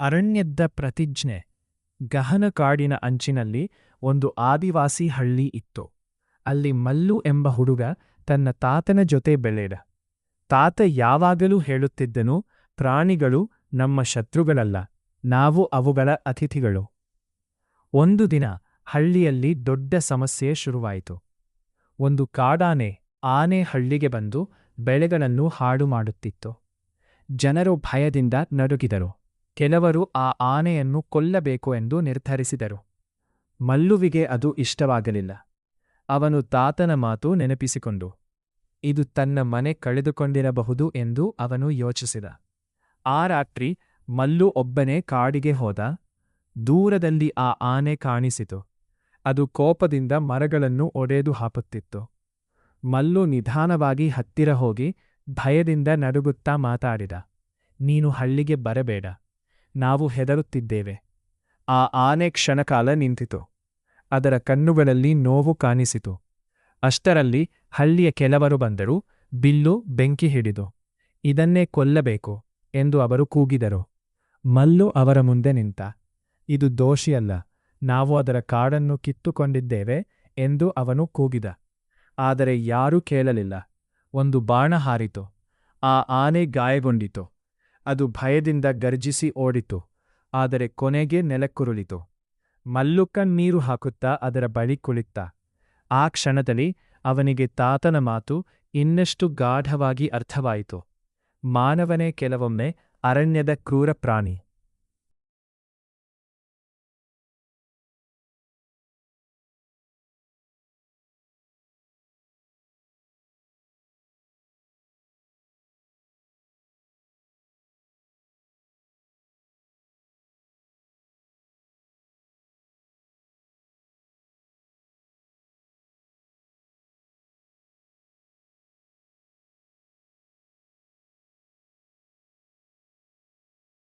ಅರಣ್ಯದ ಪ್ರತಿಜ್ಞೆ. ಗಹನ ಕಾಡಿನ ಅಂಚಿನಲ್ಲಿ ಒಂದು ಆದಿವಾಸಿ ಹಳ್ಳಿ ಇತ್ತು. ಅಲ್ಲಿ ಮಲ್ಲು ಎಂಬ ಹುಡುಗ ತನ್ನ ತಾತನ ಜೊತೆ ಬೆಳೆದ. ತಾತ ಯಾವಾಗಲೂ ಹೇಳುತ್ತಿದ್ದನು, ಪ್ರಾಣಿಗಳು ನಮ್ಮ ಶತ್ರುಗಳಲ್ಲ, ನಾವು ಅವುಗಳ ಅತಿಥಿಗಳು. ಒಂದು ದಿನ ಹಳ್ಳಿಯಲ್ಲಿ ದೊಡ್ಡ ಸಮಸ್ಯೆ ಶುರುವಾಯಿತು. ಒಂದು ಕಾಡಾನೆ ಆನೆ ಹಳ್ಳಿಗೆ ಬಂದು ಬೆಳೆಗಳನ್ನು ಹಾಳು ಮಾಡುತ್ತಿತ್ತು. ಜನರು ಭಯದಿಂದ ನಡುಗಿದರು. ಕೆಲವರು ಆ ಆನೆಯನ್ನು ಕೊಲ್ಲಬೇಕು ಎಂದು ನಿರ್ಧರಿಸಿದರು. ಮಲ್ಲುವಿಗೆ ಅದು ಇಷ್ಟವಾಗಲಿಲ್ಲ. ಅವನು ತಾತನ ಮಾತು ನೆನಪಿಸಿಕೊಂಡು ಇದು ತನ್ನ ಮನೆ ಕಳೆದುಕೊಂಡಿರಬಹುದು ಎಂದು ಅವನು ಯೋಚಿಸಿದ. ಆ ರಾತ್ರಿ ಮಲ್ಲು ಒಬ್ಬನೇ ಕಾಡಿಗೆ ಹೋದ. ದೂರದಲ್ಲಿ ಆ ಆನೆ ಕಾಣಿಸಿತು. ಅದು ಕೋಪದಿಂದ ಮರಗಳನ್ನು ಒಡೆದು ಹಾಕುತ್ತಿತ್ತು. ಮಲ್ಲು ನಿಧಾನವಾಗಿ ಹತ್ತಿರ ಹೋಗಿ ಭಯದಿಂದ ನಡುಗುತ್ತಾ ಮಾತಾಡಿದ, ನೀನು ಹಳ್ಳಿಗೆ ಬರಬೇಡ, ನಾವು ಹೆದರುತ್ತಿದ್ದೇವೆ. ಆ ಆನೆ ಕ್ಷಣಕಾಲ ನಿಂತಿತು. ಅದರ ಕಣ್ಣುಗಳಲ್ಲಿ ನೋವು ಕಾಣಿಸಿತು. ಅಷ್ಟರಲ್ಲಿ ಹಳ್ಳಿಯ ಕೆಲವರು ಬಂದರು. ಬಿಲ್ಲು ಬೆಂಕಿ ಹಿಡಿದು ಇದನ್ನೇ ಕೊಲ್ಲಬೇಕು ಎಂದು ಅವರು ಕೂಗಿದರು. ಮಲ್ಲು ಅವರ ಮುಂದೆ ನಿಂತ. ಇದು ದೋಷಿಯಲ್ಲ, ನಾವು ಅದರ ಕಾಡನ್ನು ಕಿತ್ತುಕೊಂಡಿದ್ದೇವೆ ಎಂದು ಅವನು ಕೂಗಿದ. ಆದರೆ ಯಾರೂ ಕೇಳಲಿಲ್ಲ. ಒಂದು ಬಾಣ ಹಾರಿತು. ಆ ಆನೆ ಗಾಯಗೊಂಡಿತು. ಅದು ಭಯದಿಂದ ಗರ್ಜಿಸಿ ಓಡಿತು. ಆದರೆ ಕೊನೆಗೆ ನೆಲಕ್ಕುರುಳಿತು. ಮಲ್ಲು ಕಣ್ಣೀರು ಹಾಕುತ್ತಾ ಅದರ ಬಳಿ ಕುಳಿತ. ಆ ಕ್ಷಣದಲ್ಲಿ ಅವನಿಗೆ ತಾತನ ಮಾತು ಇನ್ನಷ್ಟು ಗಾಢವಾಗಿ ಅರ್ಥವಾಯಿತು. ಮಾನವನೇ ಕೆಲವೊಮ್ಮೆ ಅರಣ್ಯದ ಕ್ರೂರ ಪ್ರಾಣಿ.